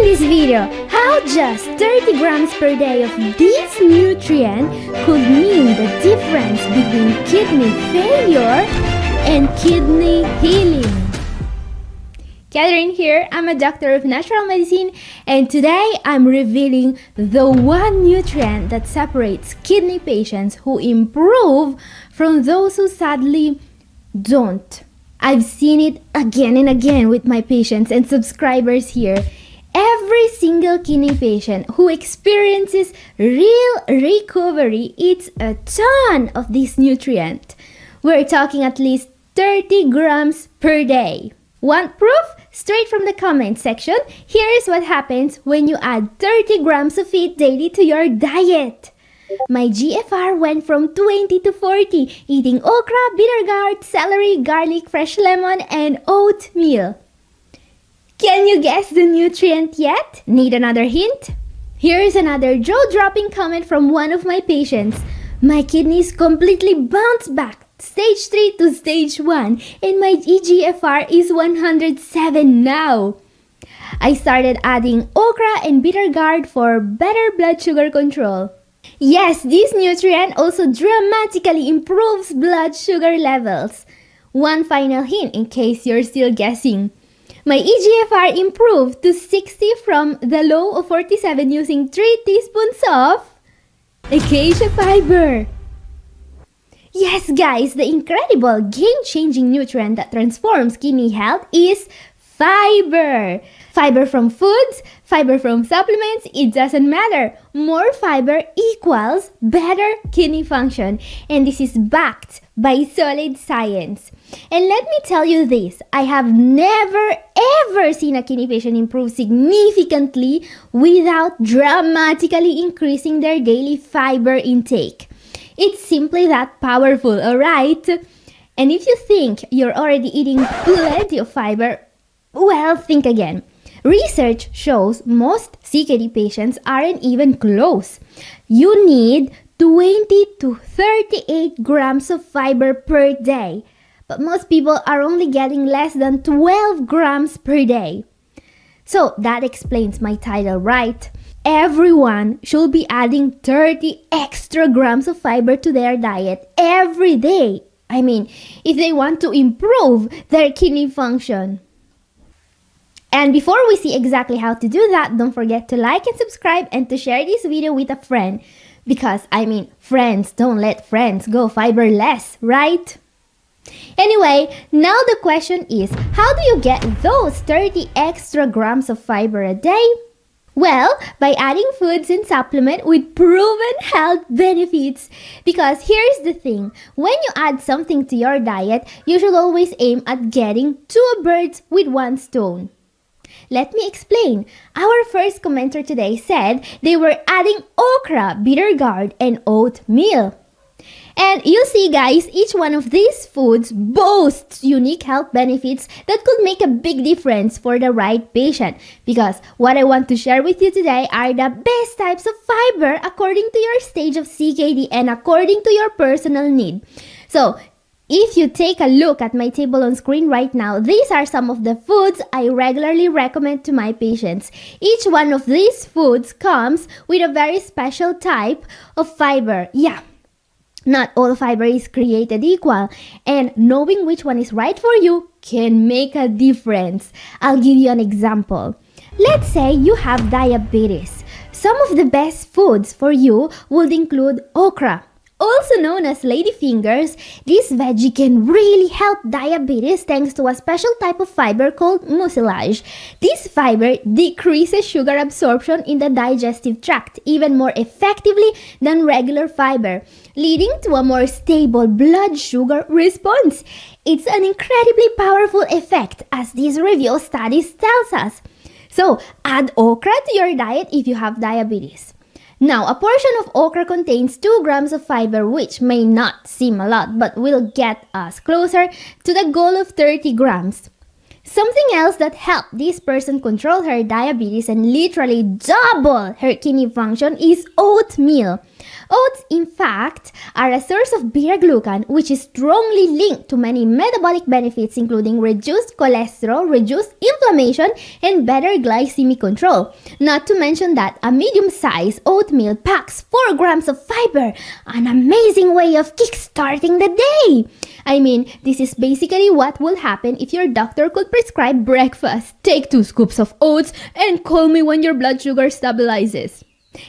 this video how just 30 grams per day of this nutrient could mean the difference between kidney failure and kidney healing. Catherine here, I'm a doctor of natural medicine, and today I'm revealing the one nutrient that separates kidney patients who improve from those who sadly don't. I've seen it again and again with my patients and subscribers here. Every single kidney patient who experiences real recovery eats a ton of this nutrient. We're talking at least 30 grams per day. Want proof? Straight from the comment section, here's what happens when you add 30 grams of it daily to your diet. My GFR went from 20 to 40, eating okra, bitter gourd, celery, garlic, fresh lemon, and oatmeal. Can you guess the nutrient yet? Need another hint? Here's another jaw-dropping comment from one of my patients. My kidneys completely bounced back, stage 3 to stage 1, and my eGFR is 107 now. I started adding okra and bitter gourd for better blood sugar control. Yes, this nutrient also dramatically improves blood sugar levels. One final hint in case you're still guessing. My eGFR improved to 60 from the low of 47 using 3 teaspoons of acacia fiber. Yes guys, the incredible game-changing nutrient that transforms kidney health is fiber. Fiber from foods, fiber from supplements, it doesn't matter. More fiber equals better kidney function. And this is backed by solid science. And let me tell you this, I have never ever seen a kidney patient improve significantly without dramatically increasing their daily fiber intake. It's simply that powerful, alright? And if you think you're already eating plenty of fiber, well, think again. Research shows most CKD patients aren't even close. You need 20 to 38 grams of fiber per day. But most people are only getting less than 12 grams per day. So that explains my title, right? Everyone should be adding 30 extra grams of fiber to their diet every day. I mean, if they want to improve their kidney function. And before we see exactly how to do that, don't forget to like and subscribe and to share this video with a friend. Because, friends don't let friends go fiberless, right? Anyway, now the question is, how do you get those 30 extra grams of fiber a day? Well, by adding foods and supplement with proven health benefits. Because here's the thing, when you add something to your diet, you should always aim at getting 2 birds with 1 stone. Let me explain. Our first commenter today said they were adding okra, bitter gourd, and oatmeal. And you see guys, each one of these foods boasts unique health benefits that could make a big difference for the right patient. Because what I want to share with you today are the best types of fiber according to your stage of CKD and according to your personal need. So, if you take a look at my table on screen right now, these are some of the foods I regularly recommend to my patients. Each one of these foods comes with a very special type of fiber. Yeah. Not all fiber is created equal, and knowing which one is right for you can make a difference. I'll give you an example. Let's say you have diabetes. Some of the best foods for you would include okra. Also known as ladyfingers, this veggie can really help diabetes thanks to a special type of fiber called mucilage. This fiber decreases sugar absorption in the digestive tract even more effectively than regular fiber, leading to a more stable blood sugar response. It's an incredibly powerful effect, as these review studies tells us. So, add okra to your diet if you have diabetes. Now, a portion of okra contains 2 grams of fiber, which may not seem a lot, but will get us closer to the goal of 30 grams. Something else that helped this person control her diabetes and literally double her kidney function is oatmeal. Oats, in fact, are a source of beta-glucan, which is strongly linked to many metabolic benefits including reduced cholesterol, reduced inflammation, and better glycemic control. Not to mention that a medium-sized oatmeal packs 4 grams of fiber, an amazing way of kickstarting the day. I mean, this is basically what will happen if your doctor could prescribe breakfast. Take 2 scoops of oats and call me when your blood sugar stabilizes.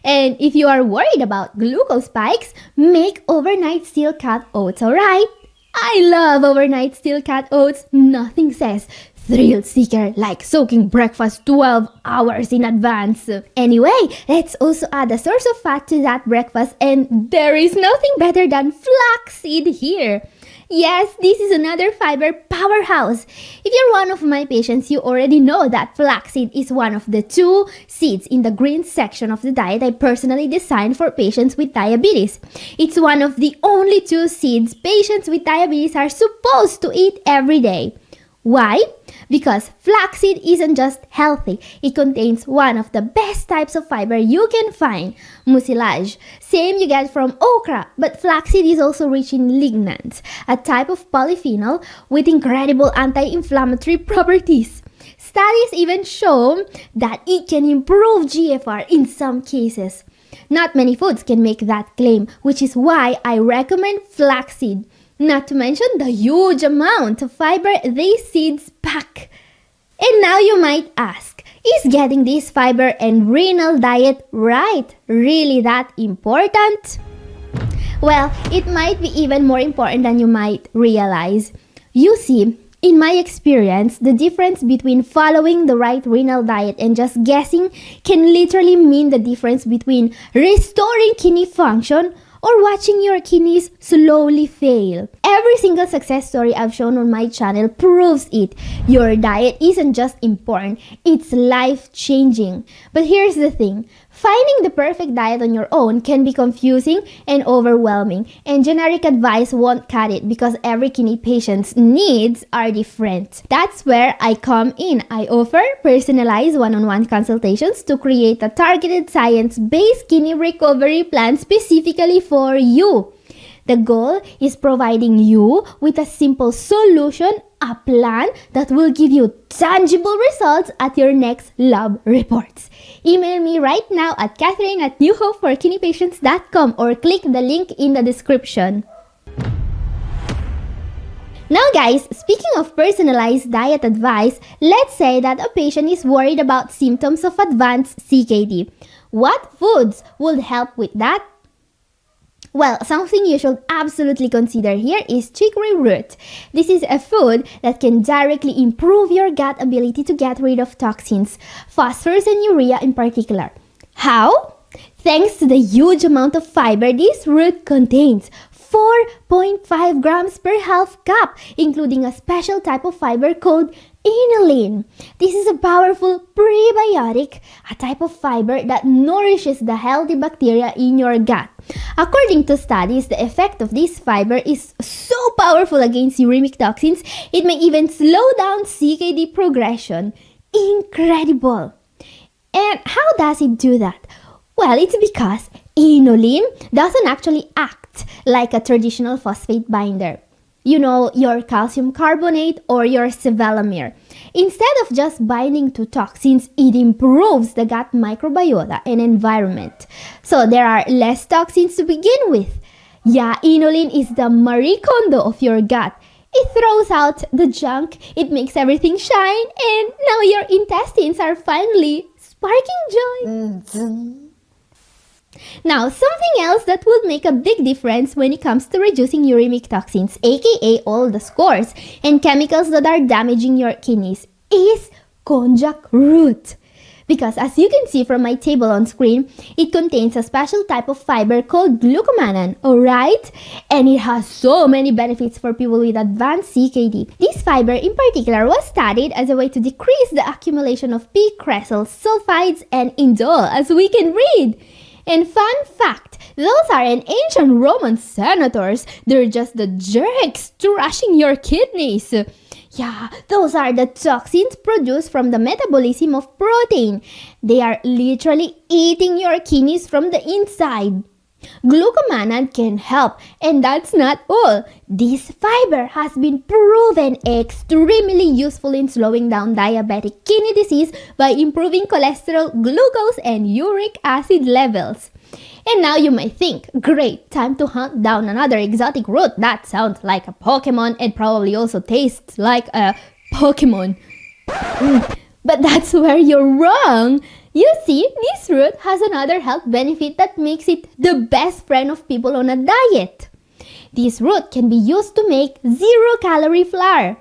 And if you are worried about glucose spikes, make overnight steel cut oats, alright? I love overnight steel cut oats. Nothing says thrill seeker like soaking breakfast 12 hours in advance. Anyway, let's also add a source of fat to that breakfast, and there is nothing better than flaxseed here. Yes, this is another fiber powerhouse. If you're one of my patients, you already know that flaxseed is one of the 2 seeds in the green section of the diet I personally designed for patients with diabetes. It's one of the only 2 seeds patients with diabetes are supposed to eat every day. Why? Because flaxseed isn't just healthy, it contains one of the best types of fiber you can find, mucilage. Same you get from okra, but flaxseed is also rich in lignans, a type of polyphenol with incredible anti-inflammatory properties. Studies even show that it can improve GFR in some cases. Not many foods can make that claim, which is why I recommend flaxseed. Not to mention the huge amount of fiber these seeds pack. And now you might ask, is getting this fiber and renal diet right really that important? Well, it might be even more important than you might realize. You see, in my experience, the difference between following the right renal diet and just guessing can literally mean the difference between restoring kidney function or watching your kidneys slowly fail. Every single success story I've shown on my channel proves it. Your diet isn't just important, it's life-changing. But here's the thing, finding the perfect diet on your own can be confusing and overwhelming, and generic advice won't cut it because every kidney patient's needs are different. That's where I come in. I offer personalized one-on-one consultations to create a targeted science-based kidney recovery plan specifically for you. The goal is providing you with a simple solution, a plan that will give you tangible results at your next lab reports. Email me right now at Catherine@newhopeforkidneypatients.com or click the link in the description. Now guys, speaking of personalized diet advice, let's say that a patient is worried about symptoms of advanced CKD. What foods would help with that? Well, something you should absolutely consider here is chicory root. This is a food that can directly improve your gut ability to get rid of toxins, phosphorus and urea in particular. How? Thanks to the huge amount of fiber this root contains, 4.5 grams per half cup, including a special type of fiber called inulin. This is a powerful prebiotic, a type of fiber that nourishes the healthy bacteria in your gut. According to studies, the effect of this fiber is so powerful against uremic toxins, it may even slow down CKD progression. Incredible! And how does it do that? Well, it's because inulin doesn't actually act like a traditional phosphate binder. You know, your calcium carbonate or your sevelamer. Instead of just binding to toxins, it improves the gut microbiota and environment. So there are less toxins to begin with. Yeah, inulin is the Marie Kondo of your gut. It throws out the junk, it makes everything shine, and now your intestines are finally sparking joy. Now, something else that will make a big difference when it comes to reducing uremic toxins, aka all the scores and chemicals that are damaging your kidneys, is konjac root. Because as you can see from my table on screen, it contains a special type of fiber called glucomannan, alright? And it has so many benefits for people with advanced CKD. This fiber in particular was studied as a way to decrease the accumulation of P-cresol, sulfides, and indole, as we can read. And fun fact, those aren't ancient Roman senators, they're just the jerks trashing your kidneys. Yeah, those are the toxins produced from the metabolism of protein. They are literally eating your kidneys from the inside. Glucomannan can help, and that's not all. This fiber has been proven extremely useful in slowing down diabetic kidney disease by improving cholesterol, glucose, and uric acid levels. And now you might think, great, time to hunt down another exotic root that sounds like a Pokemon and probably also tastes like a Pokemon. But that's where you're wrong. You see, this root has another health benefit that makes it the best friend of people on a diet. This root can be used to make zero-calorie flour.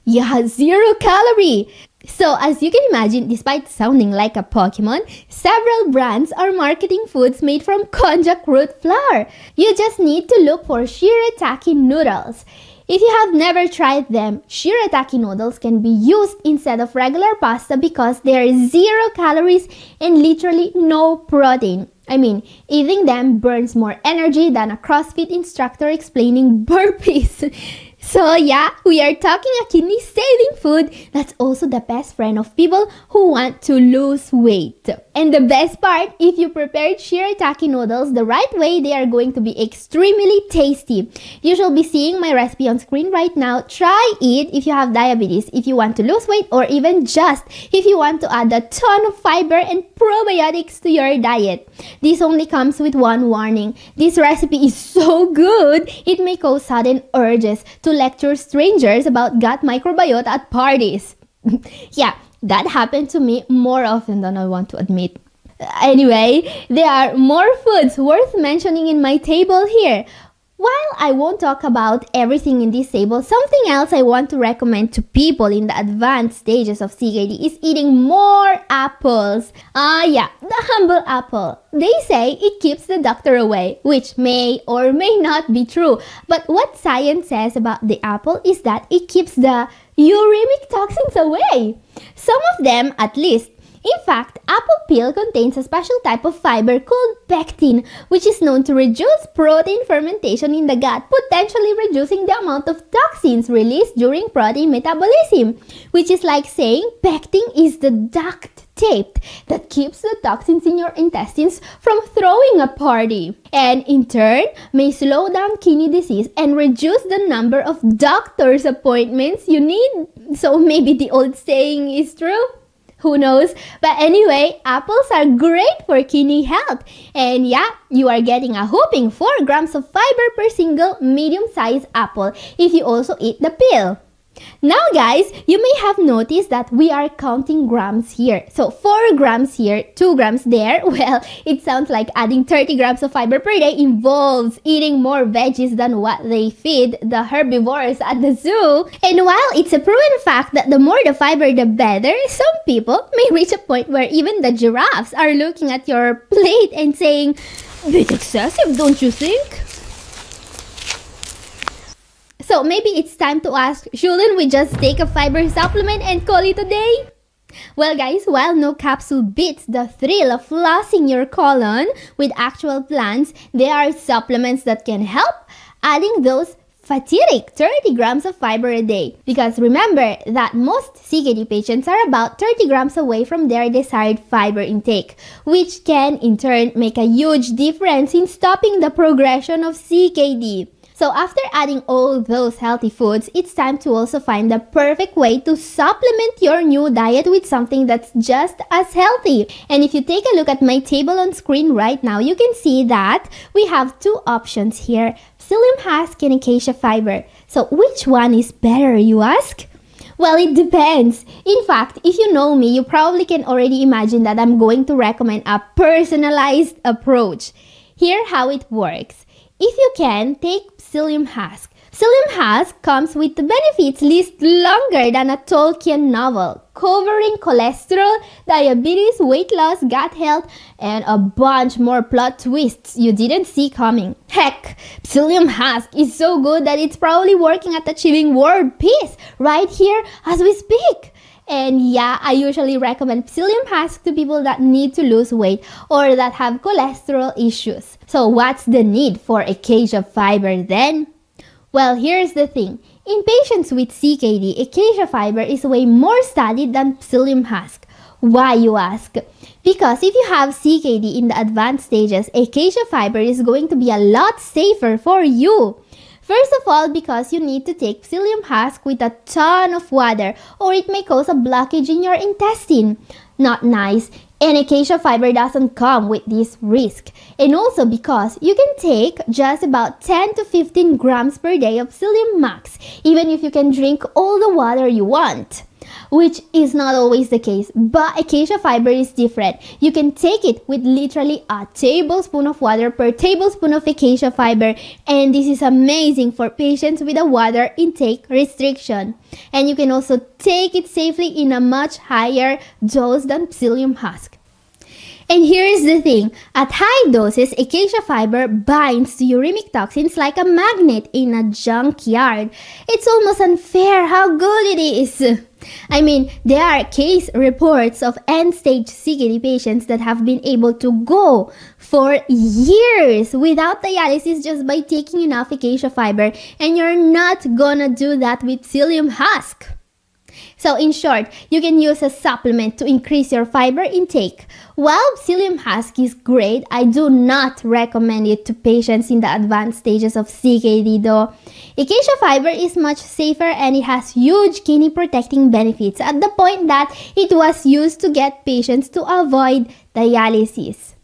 Yeah, 0 calorie. So as you can imagine, despite sounding like a Pokemon, several brands are marketing foods made from konjac root flour. You just need to look for shirataki noodles. If you have never tried them, shirataki noodles can be used instead of regular pasta because they are 0 calories and literally no protein. I mean, eating them burns more energy than a CrossFit instructor explaining burpees. So yeah, we are talking a kidney-saving food that's also the best friend of people who want to lose weight. And the best part, if you prepared shirataki noodles the right way, they are going to be extremely tasty. You shall be seeing my recipe on screen right now. Try it if you have diabetes, if you want to lose weight, or even just if you want to add a ton of fiber and probiotics to your diet. This only comes with one warning. This recipe is so good, it may cause sudden urges to lecture strangers about gut microbiota at parties. Yeah, that happened to me more often than I want to admit. Anyway, there are more foods worth mentioning in my table here. While I won't talk about everything in this table, something else I want to recommend to people in the advanced stages of CKD is eating more apples. Yeah, the humble apple. They say it keeps the doctor away, which may or may not be true. But what science says about the apple is that it keeps the uremic toxins away. Some of them, at least. In fact, apple peel contains a special type of fiber called pectin, which is known to reduce protein fermentation in the gut, potentially reducing the amount of toxins released during protein metabolism, which is like saying pectin is the duct tape that keeps the toxins in your intestines from throwing a party, and in turn may slow down kidney disease and reduce the number of doctor's appointments you need. So maybe the old saying is true? Who knows? But anyway, apples are great for kidney health. And yeah, you are getting a whopping 4 grams of fiber per single medium-sized apple if you also eat the peel. Now guys, you may have noticed that we are counting grams here. So 4 grams here, 2 grams there. Well, it sounds like adding 30 grams of fiber per day involves eating more veggies than what they feed the herbivores at the zoo. And while it's a proven fact that the more the fiber the better, some people may reach a point where even the giraffes are looking at your plate and saying, "Bit excessive, don't you think?" So maybe it's time to ask, shouldn't we just take a fiber supplement and call it a day? Well guys, while no capsule beats the thrill of flossing your colon with actual plants, there are supplements that can help, adding those fatidic 30 grams of fiber a day. Because remember that most CKD patients are about 30 grams away from their desired fiber intake, which can in turn make a huge difference in stopping the progression of CKD. So after adding all those healthy foods, it's time to also find the perfect way to supplement your new diet with something that's just as healthy. And if you take a look at my table on screen right now, you can see that we have 2 options here, psyllium husk and acacia fiber. So which one is better, you ask? Well, it depends. In fact, if you know me, you probably can already imagine that I'm going to recommend a personalized approach. Here how it works. If you can, take psyllium husk. Psyllium husk comes with the benefits list longer than a Tolkien novel, covering cholesterol, diabetes, weight loss, gut health, and a bunch more plot twists you didn't see coming. Heck, psyllium husk is so good that it's probably working at achieving world peace right here as we speak. And yeah, I usually recommend psyllium husk to people that need to lose weight or that have cholesterol issues. So what's the need for acacia fiber then? Well, here's the thing. In patients with CKD, acacia fiber is way more studied than psyllium husk. Why, you ask? Because if you have CKD in the advanced stages, acacia fiber is going to be a lot safer for you. First of all, because you need to take psyllium husk with a ton of water or it may cause a blockage in your intestine. Not nice. And acacia fiber doesn't come with this risk. And also because you can take just about 10 to 15 grams per day of psyllium max, even if you can drink all the water you want. Which is not always the case, but acacia fiber is different. You can take it with literally a tablespoon of water per tablespoon of acacia fiber, and this is amazing for patients with a water intake restriction. And you can also take it safely in a much higher dose than psyllium husk. And here is the thing, at high doses, acacia fiber binds to uremic toxins like a magnet in a junkyard. It's almost unfair how good it is. I mean, there are case reports of end-stage CKD patients that have been able to go for years without dialysis just by taking enough acacia fiber, and you're not gonna do that with psyllium husk. So in short, you can use a supplement to increase your fiber intake. While psyllium husk is great, I do not recommend it to patients in the advanced stages of CKD though. Acacia fiber is much safer and it has huge kidney protecting benefits at the point that it was used to get patients to avoid dialysis.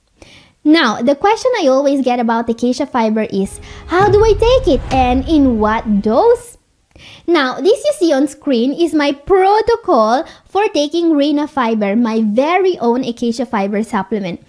Now, the question I always get about acacia fiber is, how do I take it and in what dose? Now, this you see on screen is my protocol for taking Rena Fiber, my very own acacia fiber supplement.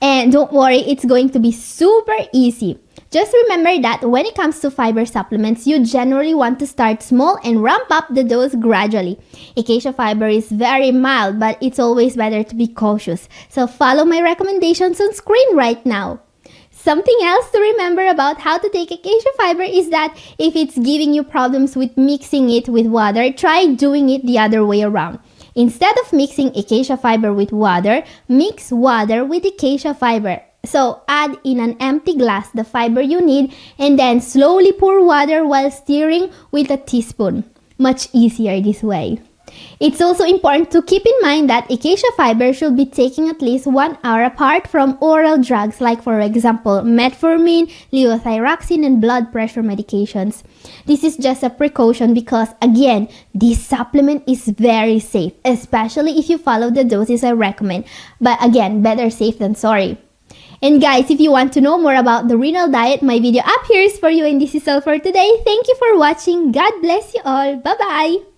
And don't worry, it's going to be super easy. Just remember that when it comes to fiber supplements, you generally want to start small and ramp up the dose gradually. Acacia fiber is very mild, but it's always better to be cautious. So follow my recommendations on screen right now. Something else to remember about how to take acacia fiber is that if it's giving you problems with mixing it with water, try doing it the other way around. Instead of mixing acacia fiber with water, mix water with acacia fiber. So add in an empty glass the fiber you need and then slowly pour water while stirring with a teaspoon. Much easier this way. It's also important to keep in mind that acacia fiber should be taken at least 1 hour apart from oral drugs like, for example, metformin, levothyroxine, and blood pressure medications. This is just a precaution because, again, this supplement is very safe, especially if you follow the doses I recommend. But again, better safe than sorry. And guys, if you want to know more about the renal diet, my video up here is for you, and this is all for today. Thank you for watching. God bless you all. Bye-bye.